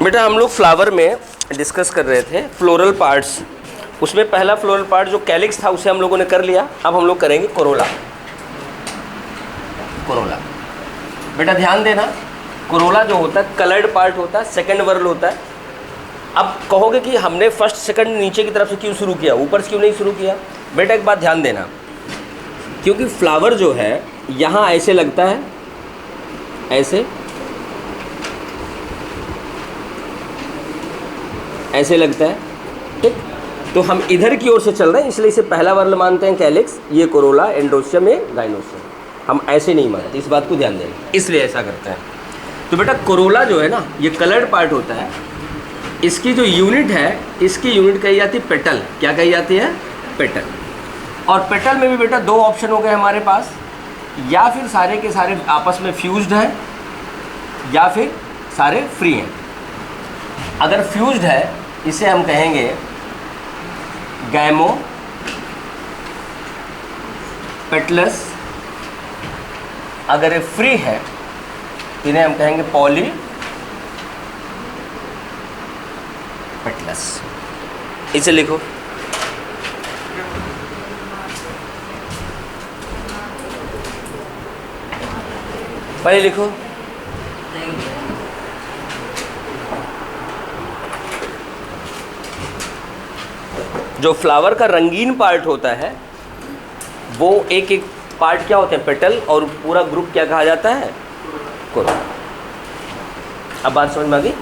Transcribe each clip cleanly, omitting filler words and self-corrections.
बेटा हम लोग फ्लावर में डिस्कस कर रहे थे फ्लोरल पार्ट्स। उसमें पहला फ्लोरल पार्ट जो कैलिक्स था उसे हम लोगों ने कर लिया। अब हम लोग करेंगे कोरोला। कोरोला बेटा ध्यान देना, कोरोला जो होता है कलर्ड पार्ट होता है, सेकंड वर्ल होता है। अब कहोगे कि हमने फर्स्ट सेकंड नीचे की तरफ से क्यों शुरू किया, ऊपर से क्यों नहीं शुरू किया? बेटा एक बात ध्यान देना, क्योंकि फ्लावर जो है यहाँ ऐसे लगता है, ऐसे ऐसे लगता है, ठीक। तो हम इधर की ओर से चल रहे हैं, इसलिए इसे पहला वर्ल मानते हैं कैलिक्स, ये कोरोला, एंडोशियम, ये गाइनोशियम। हम ऐसे नहीं मानते, इस बात को ध्यान देना, इसलिए ऐसा करते हैं। तो बेटा कोरोला जो है ना, ये कलर्ड पार्ट होता है। इसकी जो यूनिट है, इसकी यूनिट कही जाती है पेटल। क्या कही जाती है? पेटल। और पेटल में भी बेटा दो ऑप्शन हो गए हमारे पास, या फिर सारे के सारे आपस में फ्यूज्ड हैं, या फिर सारे फ्री हैं। अगर फ्यूज्ड है इसे हम कहेंगे गैमो पेटलस। अगर ये फ्री है इन्हें हम कहेंगे पॉली पेटलस। इसे लिखो, पहले लिखो। जो फ्लावर का रंगीन पार्ट होता है वो एक एक पार्ट क्या होते हैं? पेटल, और पूरा ग्रुप क्या कहा जाता है? कोरोला। अब बात समझ में आ गई?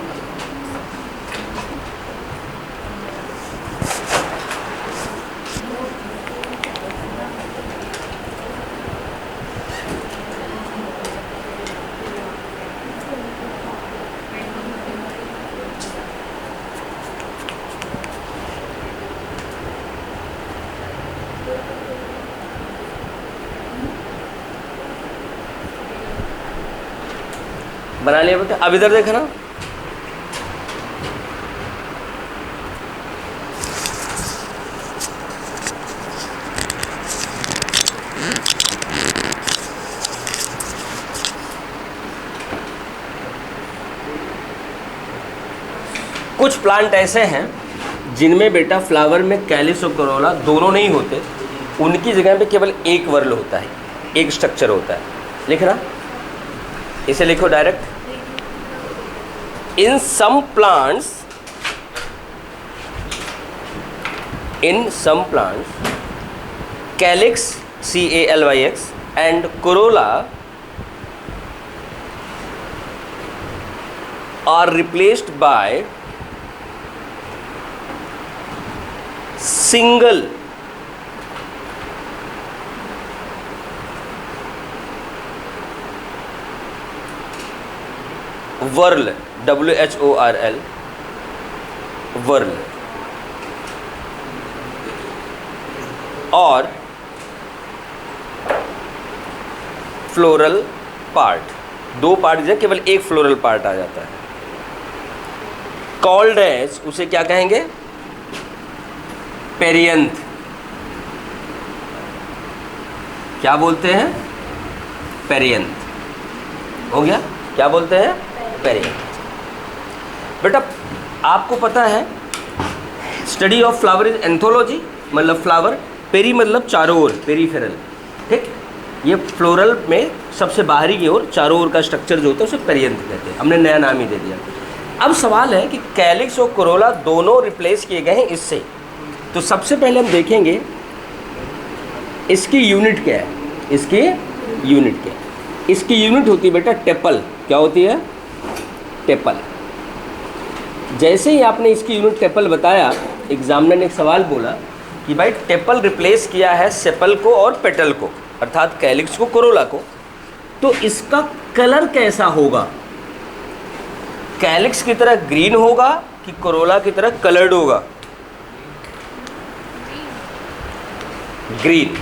बना लिया बेटा? अब इधर देखना, कुछ प्लांट ऐसे हैं जिनमें बेटा फ्लावर में कैलिक्स और कोरोला दोनों नहीं होते, उनकी जगह पे केवल एक वर्ल होता है, एक स्ट्रक्चर होता है। लिखना, इसे लिखो direct. In some plants, calyx CALYX and corolla are replaced by single whorl, WHORL, whorl, और फ्लोरल पार्ट। दो पार्ट है, केवल एक फ्लोरल पार्ट आ जाता है। कॉल्ड एज, उसे क्या कहेंगे? पेरियंथ। क्या बोलते हैं? पेरियंथ। हो गया? क्या बोलते हैं? पेरियंथ। बेटा आपको पता है study of flower is anthology, मतलब फ्लावर, पेरी मतलब चारों ओर, पेरीफेरल, ठीक। ये फ्लोरल में सबसे बाहरी की ओर चारों ओर का स्ट्रक्चर जो होता है उसे पेरियंथ कहते हैं। हमने नया नाम ही दे दिया। अब सवाल है कि कैलिक्स और कोरोला दोनों रिप्लेस किए गए हैं इससे। तो सबसे पहले हम देखेंगे इसकी यूनिट क्या है। इसकी यूनिट क्या है? इसकी यूनिट होती है बेटा टेपल। क्या होती है? टेपल। जैसे ही आपने इसकी यूनिट टेपल बताया, एग्जामिनर ने एक सवाल बोला कि भाई टेपल रिप्लेस किया है सेपल को और पेटल को, अर्थात कैलिक्स को, कोरोला को, तो इसका कलर कैसा होगा? कैलिक्स की तरह ग्रीन होगा कि कोरोला की तरह कलर्ड होगा? ग्रीन।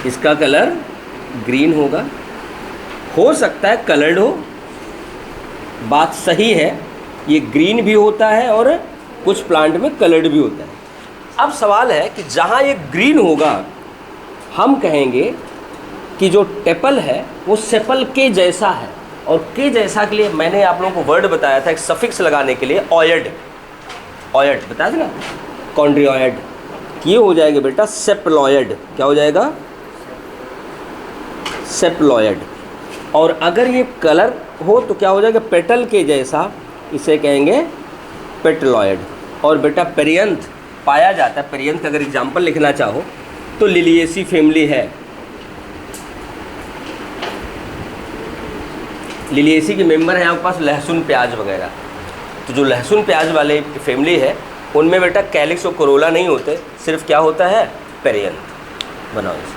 इसका कलर ग्रीन होगा। हो सकता है कलर्ड हो, बात सही है, ये ग्रीन भी होता है और कुछ प्लांट में कलर्ड भी होता है। अब सवाल है कि जहाँ ये ग्रीन होगा हम कहेंगे कि जो टेपल है वो सेपल के जैसा है, और के जैसा के लिए मैंने आप लोगों को वर्ड बताया था एक सफिक्स लगाने के लिए, ऑयड, ऑयड बताया था ना, कॉन्ड्रियोइड। ये हो जाएगा बेटा सेप्लॉयड। क्या हो जाएगा? सेप्लॉयड। और अगर ये कलर हो तो क्या हो जाएगा? पेटल के जैसा, इसे कहेंगे पेटलॉयड। और बेटा पेरियंथ पाया जाता है, पेरियंथ का अगर एग्जाम्पल लिखना चाहो तो लिलिएसी फैमिली है। लिलिएसी के मेंबर हैं आपके पास लहसुन प्याज वगैरह। तो जो लहसुन प्याज वाले फैमिली है उनमें बेटा कैलिक्स और कोरोला नहीं होते, सिर्फ क्या होता है? पेरियंथ। बनाओ इसे।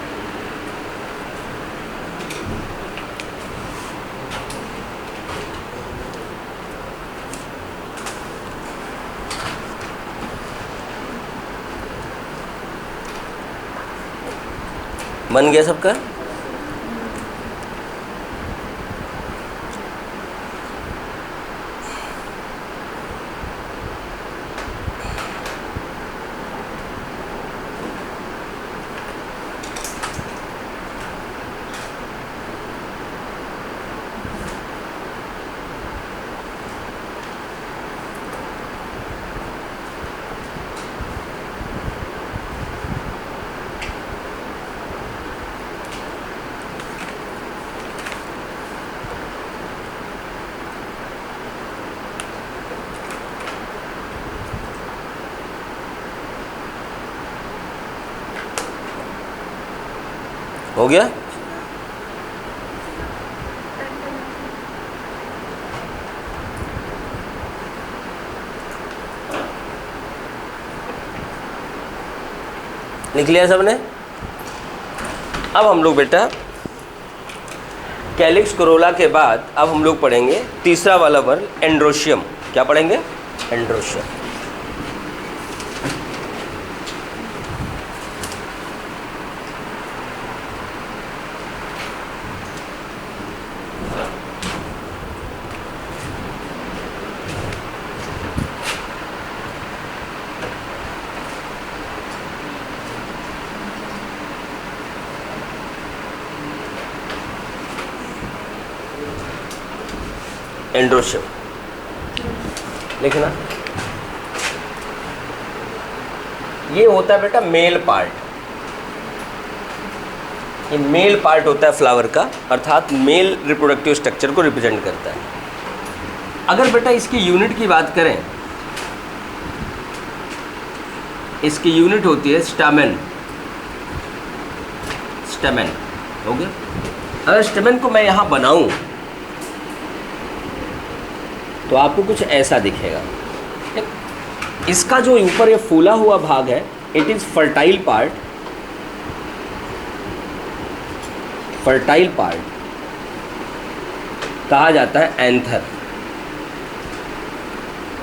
बन गया सबका? हो गया? लिख लिया सबने? अब हम लोग बेटा कैलिक्स कोरोला के बाद अब हम लोग पढ़ेंगे तीसरा वाला वर्ड, एंड्रोशियम। क्या पढ़ेंगे? एंड्रोशियम। एंड्रोशियम लिखना। ये होता है बेटा मेल पार्ट। ये मेल पार्ट होता है फ्लावर का, अर्थात मेल रिप्रोडक्टिव स्ट्रक्चर को रिप्रेजेंट करता है। अगर बेटा इसकी यूनिट की बात करें, इसकी यूनिट होती है स्टामेन। स्टेमेन हो गया। अगर स्टेमेन को मैं यहाँ बनाऊं तो आपको कुछ ऐसा दिखेगा। इसका जो ऊपर ये फूला हुआ भाग है, it is fertile part. Fertile part कहा जाता है एंथर।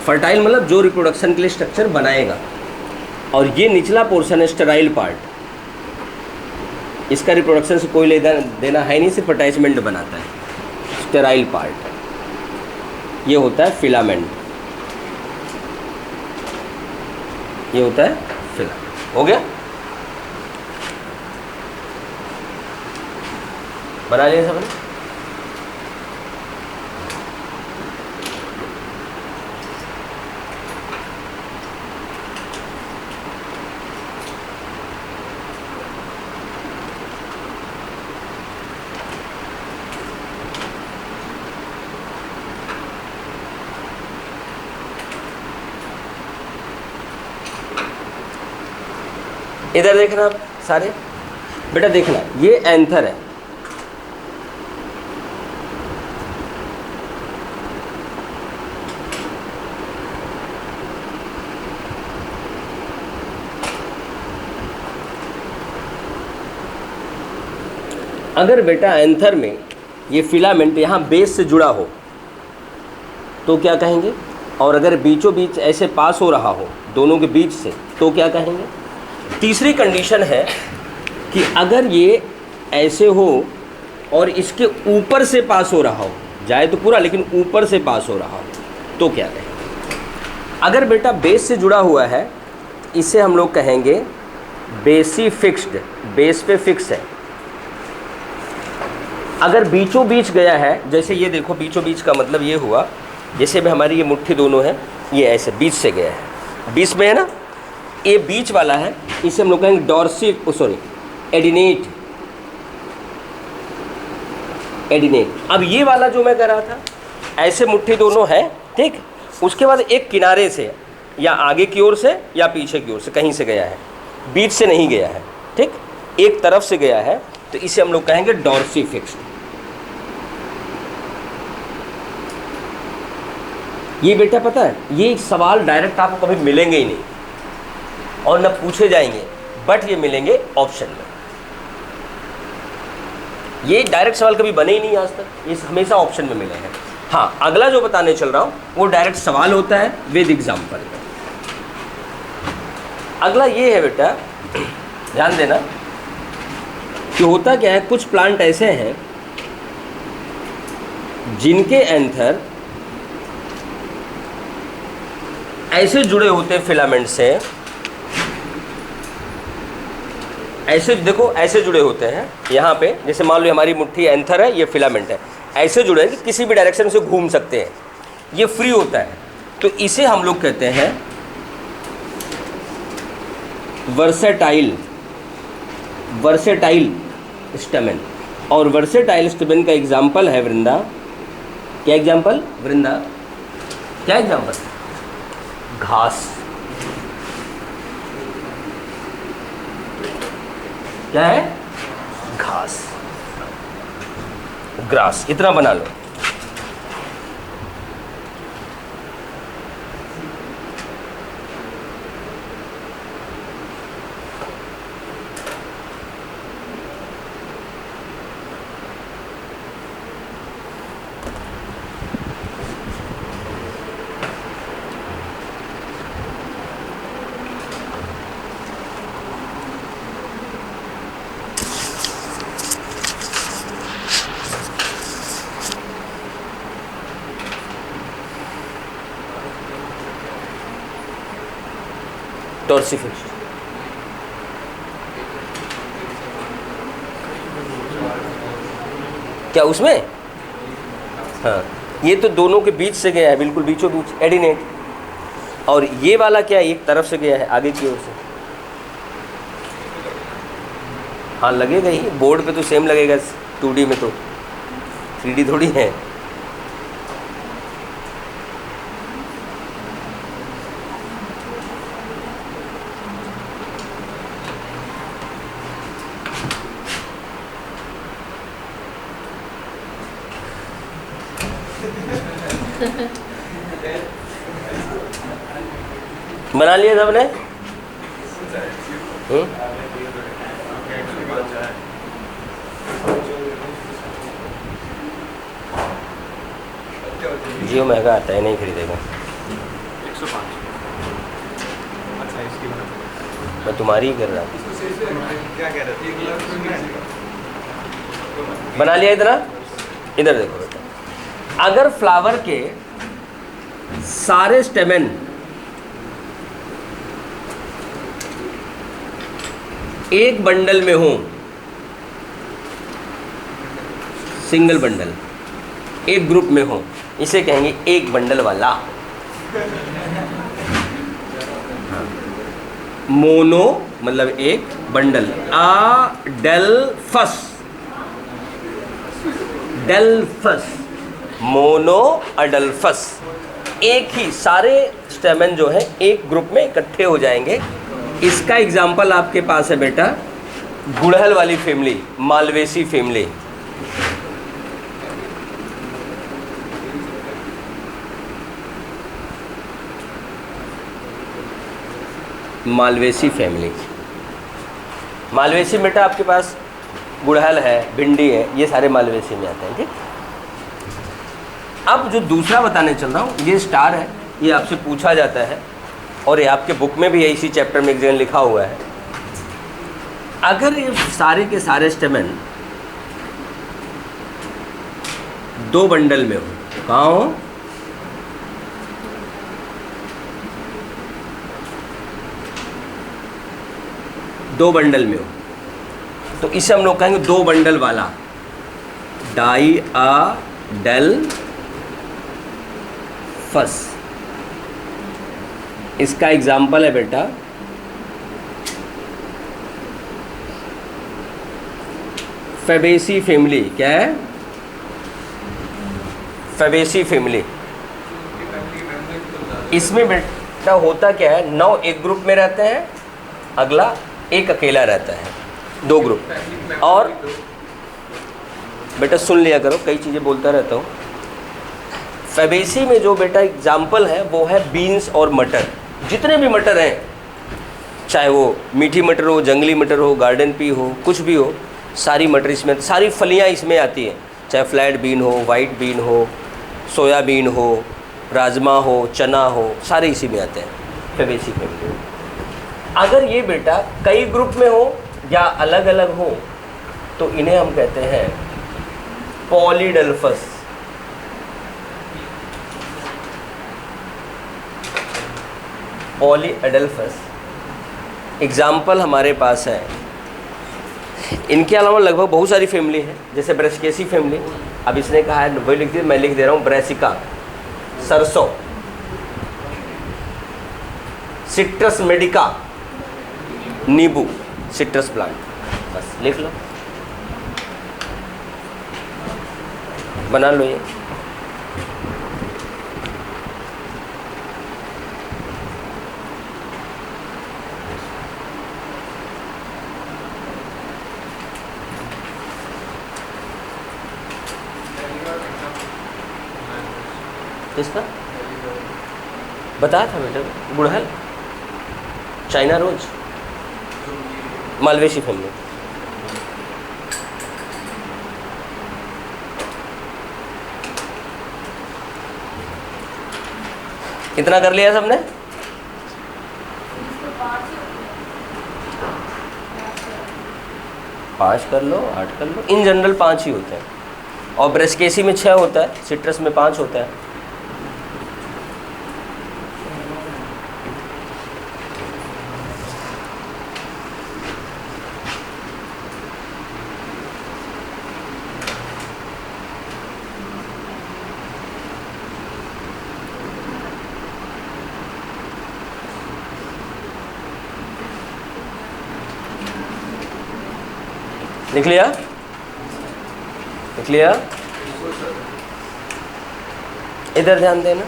फर्टाइल मतलब जो रिप्रोडक्शन के लिए स्ट्रक्चर बनाएगा। और ये निचला पोर्शन है स्टेराइल पार्ट। इसका रिप्रोडक्शन से कोई लेना देना है नहीं, सिर्फ अटैचमेंट बनाता है। स्टेराइल पार्ट ये होता है फिलामेंट। ये होता है फिलामेंट। हो गया? बना लिया सबने? इधर देखना आप सारे बेटा, देखना ये एंथर है। अगर बेटा एंथर में ये फिलामेंट यहाँ बेस से जुड़ा हो तो क्या कहेंगे? और अगर बीचों बीच ऐसे पास हो रहा हो दोनों के बीच से तो क्या कहेंगे? तीसरी कंडीशन है कि अगर ये ऐसे हो और इसके ऊपर से पास हो रहा हो, जाए तो पूरा लेकिन ऊपर से पास हो रहा हो, तो क्या कहेंगे? अगर बेटा बेस से जुड़ा हुआ है इसे हम लोग कहेंगे बेसी फिक्स्ड। बेस पे फिक्स है। अगर बीचों बीच गया है, जैसे ये देखो बीचों बीच का मतलब ये हुआ, जैसे भी हमारी ये मुट्ठी दोनों है, ये ऐसे बीच से गया है, बीच में है ना, ये बीच वाला है, इसे हम लोग कहेंगे एडिनेट। अब ये वाला जो मैं कह रहा था, ऐसे मुट्ठी दोनों है, ठीक, उसके बाद एक किनारे से या आगे की ओर से या पीछे की ओर से कहीं से गया है, बीच से नहीं गया है, ठीक, एक तरफ से गया है, तो इसे हम लोग कहेंगे डॉर्सिफिक्स्ड। ये बेटा पता है, ये सवाल डायरेक्ट आपको कभी मिलेंगे ही नहीं और न पूछे जाएंगे, बट ये मिलेंगे ऑप्शन में। ये डायरेक्ट सवाल कभी बने ही नहीं आज तक, ये हमेशा ऑप्शन में मिले हैं। हाँ, अगला जो बताने चल रहा हूँ वो डायरेक्ट सवाल होता है विद एग्जाम्पल। अगला ये है बेटा, ध्यान देना कि होता क्या है, कुछ प्लांट ऐसे हैं जिनके एंथर ऐसे जुड़े होते हैं फिलामेंट से, ऐसे देखो, ऐसे जुड़े होते हैं यहाँ पे, जैसे मान लो हमारी मुट्ठी एंथर है, ये फिलामेंट है, ऐसे जुड़े हैं कि किसी भी डायरेक्शन से घूम सकते हैं, ये फ्री होता है, तो इसे हम लोग कहते हैं वर्सेटाइल स्टेमेन। और वर्सेटाइल स्टेमेन का एग्जाम्पल है वृंदा। क्या एग्जाम्पल वृंदा? क्या एग्जाम्पल? घास। क्या है? घास, ग्रास, इतना बना लो। डॉर्सिफिक्स्ड। क्या उसमें? हाँ, ये तो दोनों के बीच से गया है, बिल्कुल बीचों बीच, एडिनेट। और ये वाला क्या है, एक तरफ से गया है, आगे की ओर से। हाँ, लगेगा ही, बोर्ड पे तो सेम लगेगा, 2D में तो, 3D थोड़ी है। बना लिया सबने? जियो महंगा आता है, नहीं खरीदेगा। 105। अच्छा, इसकी मैं तुम्हारी ही कर रहा हूँ। क्या कह रहे थे? बना लिया इधर? इधर देखो बेटा, अगर फ्लावर के सारे स्टेमेन एक बंडल में हो, सिंगल बंडल, एक ग्रुप में हो, इसे कहेंगे एक बंडल वाला। मोनो मतलब एक, बंडल, अडेल्फस, डेल्फस, मोनो अडेल्फस। एक ही सारे स्टेमेन जो है एक ग्रुप में इकट्ठे हो जाएंगे। इसका एग्जाम्पल आपके पास है बेटा, गुड़हल वाली family, Malvaceae family. Malvaceae family, Malvaceae बेटा आपके पास गुड़हल है, भिंडी है, ये सारे मालवेसी में आते हैं, ठीक। अब जो दूसरा बताने चल रहा हूँ, ये स्टार है, ये आपसे पूछा जाता है और ये आपके बुक में भी है, इसी चैप्टर में एक जगह लिखा हुआ है। अगर ये सारे के सारे स्टेमेन दो बंडल में हो, कहाँ हो? दो बंडल में हो, तो इसे हम लोग कहेंगे दो बंडल वाला, डाइआडेल्फस। इसका एग्जाम्पल है बेटा फैबेसी फैमिली। क्या है? Fabaceae family. इसमें बेटा होता क्या है, 9 एक ग्रुप में रहते हैं, अगला एक अकेला रहता है, 2 ग्रुप। और बेटा सुन लिया करो, कई चीज़ें बोलता रहता हूँ। फैबेसी में जो बेटा एग्जाम्पल है वो है बीन्स और मटर। जितने भी मटर हैं, चाहे वो मीठी मटर हो, जंगली मटर हो, गार्डन पी हो, कुछ भी हो, सारी मटर इसमें, सारी फलियाँ इसमें आती हैं। चाहे फ्लैट बीन हो, वाइट बीन हो, सोयाबीन हो, राजमा हो, चना हो, सारे इसी में आते हैं फैबेसी फैमिली। अगर ये बेटा कई ग्रुप में हो या अलग अलग हो तो इन्हें हम कहते हैं पॉलीडेल्फस। पॉलीएडेल्फस एग्जाम्पल हमारे पास है। इनके अलावा लगभग बहुत सारी फैमिली है, जैसे ब्रेसिकेसी फैमिली। अब इसने कहा है, वही लिख दिया, मैं लिख दे रहा हूँ, ब्रेसिका सरसों, सिट्रस मेडिका नींबू, सिट्रस प्लांट। बस लिख लो, बना लो ये। किसका बताया था बेटा? गुड़हल, चाइना रोज, मालवेशी फैमिली। कितना कर लिया सबने? पाँच कर लो, 8 कर लो। इन जनरल 5 ही होते हैं, और ब्रेसिकेसी में 6 होता है, सिट्रस में 5 होता है। लिख लिया? लिख लिया? इधर ध्यान देना।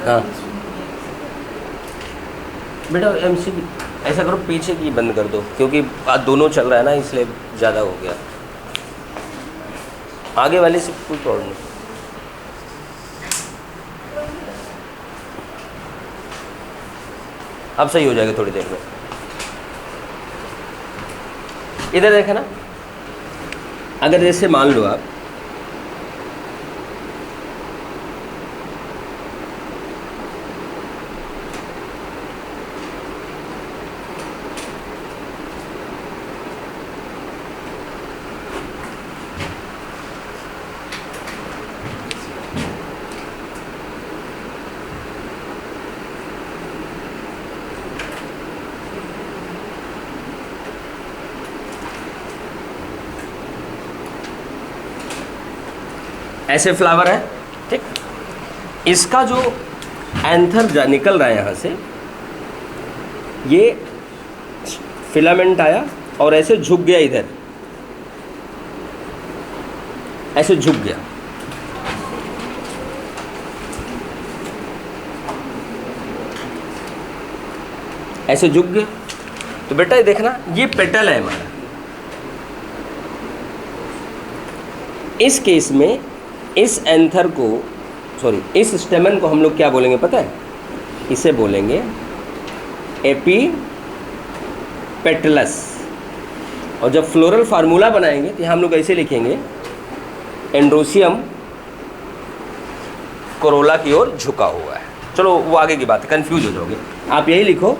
हाँ बेटा, एमसीबी ऐसा करो, पीछे की बंद कर दो, क्योंकि आज दोनों चल रहा है ना, इसलिए ज़्यादा हो गया। आगे वाले से कोई प्रॉब्लम नहीं। अब सही हो जाएगा थोड़ी देर में। इधर देखा ना, अगर जैसे मान लो आप ऐसे फ्लावर है, ठीक, इसका जो एंथर निकल रहा है यहाँ से, ये फिलामेंट आया और ऐसे झुक गया, इधर ऐसे झुक गया। ऐसे झुक गया तो बेटा ये देखना, ये पेटल है हमारा। इस केस में इस एंथर को, सॉरी, इस स्टेमन को हम लोग क्या बोलेंगे पता है? इसे बोलेंगे एपीपेटलस। और जब फ्लोरल फार्मूला बनाएंगे तो हम लोग ऐसे लिखेंगे, एंड्रोसियम कोरोला की ओर झुका हुआ है। चलो वो आगे की बात है, कंफ्यूज हो जाओगे। आप यही लिखो,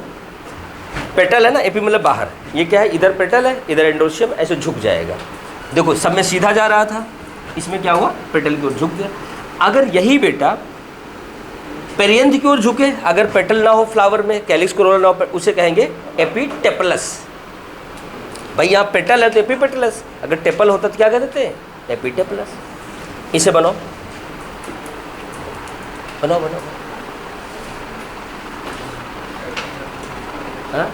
पेटल है ना, एपी मतलब बाहर, ये क्या है, इधर पेटल है, इधर एंड्रोसियम, ऐसे झुक जाएगा। देखो सब में सीधा जा रहा था, इसमें क्या हुआ, पेटल की ओर झुक गया। अगर यही बेटा पेरियंथ की ओर झुके, अगर पेटल ना हो फ्लावर में, कैलिक्स कोरोला ना हो, उसे कहेंगे एपिटेपलस। भाई यहाँ पेटल है तो एपिपेटलस, अगर टेपल होता तो क्या कह देते? एपिटेपलस। इसे बनाओ बनाओ बनाओ। हाँ,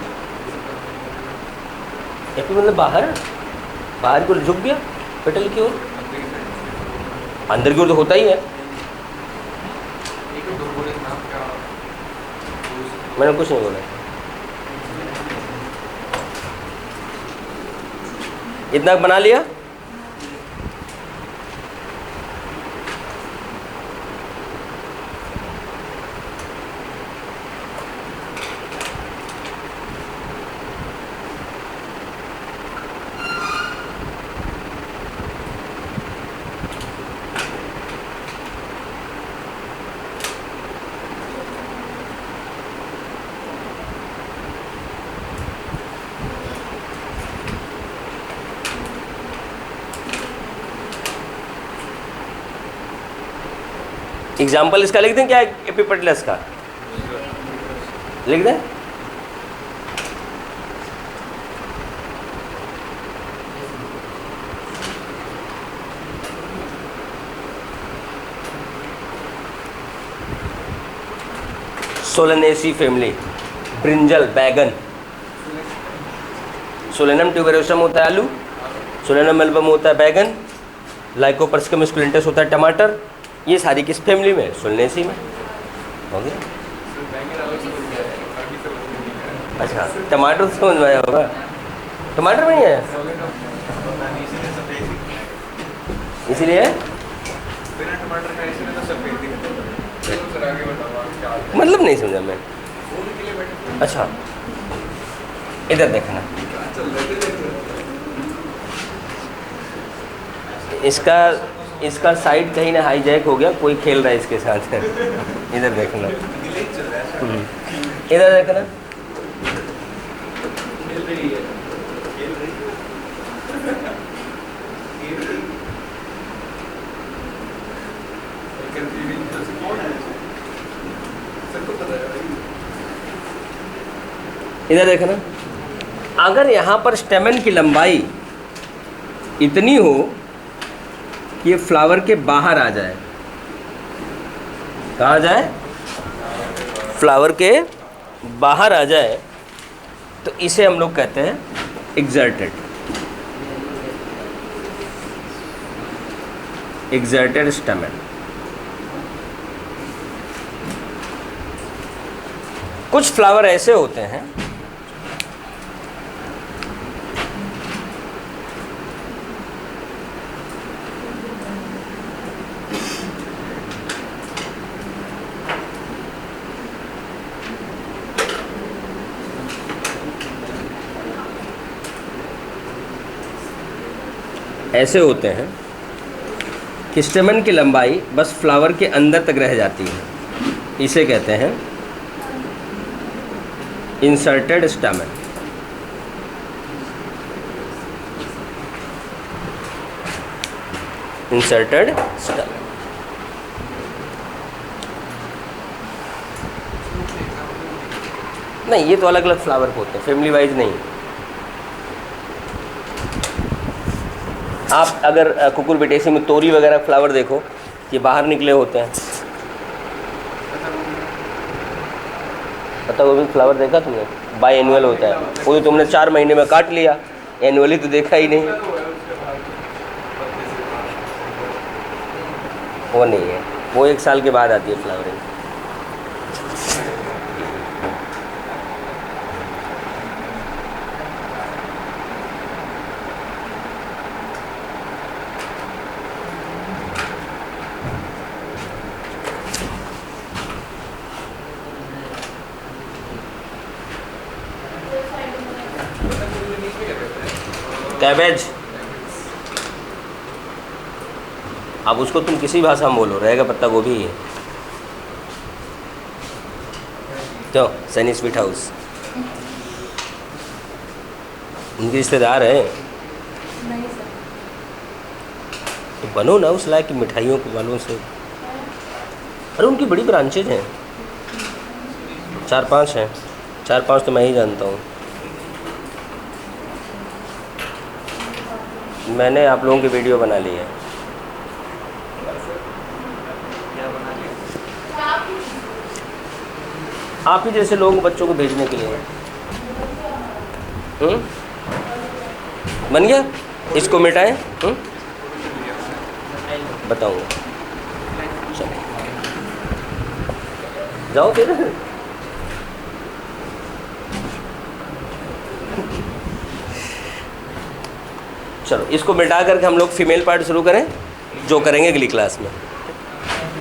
एपी मतलब बाहर, बाहर की ओर झुक गया, पेटल की ओर, अंदर की ओर तो होता ही है। मैंने कुछ नहीं बोला। इतना बना लिया। एग्जाम्पल इसका लिख दें क्या? एपिपेटलस का लिख दें। सोलेनेसी फैमिली, ब्रिंजल, बैगन। सोलेनम ट्यूबेरोसम होता है आलू, सोलेनम एल्बम होता है बैगन, लाइकोपर्सिकम स्प्लिंटस होता है टमाटर। ये सारी किस फैमिली में? सोलेनेसी में। हो गया। अच्छा, टमाटर तो समझ में आया होगा, टमाटर में नहीं आया इसीलिए मतलब नहीं समझा मैं। अच्छा, इधर देखना, इसका साइड कहीं ना हाईजैक हो गया, कोई खेल रहा है इसके साथ। इधर देखना, इधर देखना। इधर देखना, अगर यहाँ पर स्टेमन की लंबाई इतनी हो कि ये फ्लावर के बाहर आ जाए, कहाँ जाए? फ्लावर के बाहर आ जाए, तो इसे हम लोग कहते हैं एक्सर्टेड स्टेमन। कुछ फ्लावर ऐसे होते हैं कि स्टेमन की लंबाई बस फ्लावर के अंदर तक रह जाती है, इसे कहते हैं इंसर्टेड स्टेमन। इंसर्टेड स्टेमन। नहीं, ये तो अलग अलग फ्लावर होते हैं, फैमिली वाइज नहीं। आप अगर कुकुरबिटेसी में तोरी वगैरह फ्लावर देखो, ये बाहर निकले होते हैं। पत्ता गोभी फ्लावर देखा तुमने? बाई एनुअल होता है वो, तो तुमने 4 महीने में काट लिया, एनुअली तो देखा ही नहीं। वो नहीं है, वो 1 साल के बाद आती है फ्लावरिंग। कैबेज, अब उसको तुम किसी भाषा में बोलो, रहेगा पत्ता गोभी ही है। तो सनी स्वीट हाउस उनके रिश्तेदार है, तो बनो ना उस लायक की मिठाइयों के वालों से। अरे उनकी बड़ी ब्रांचेज हैं, 4-5 हैं, 4-5 तो मैं ही जानता हूँ। मैंने आप लोगों की वीडियो बना ली है। क्या बना लिया? आप ही जैसे लोगों बच्चों को भेजने के लिए। बन गया? इसको मिटाएं। बताऊँगा। चलो जाओ फिर। चलो इसको मिटा करके हम लोग फीमेल पार्ट शुरू करें, जो करेंगे अगली क्लास में।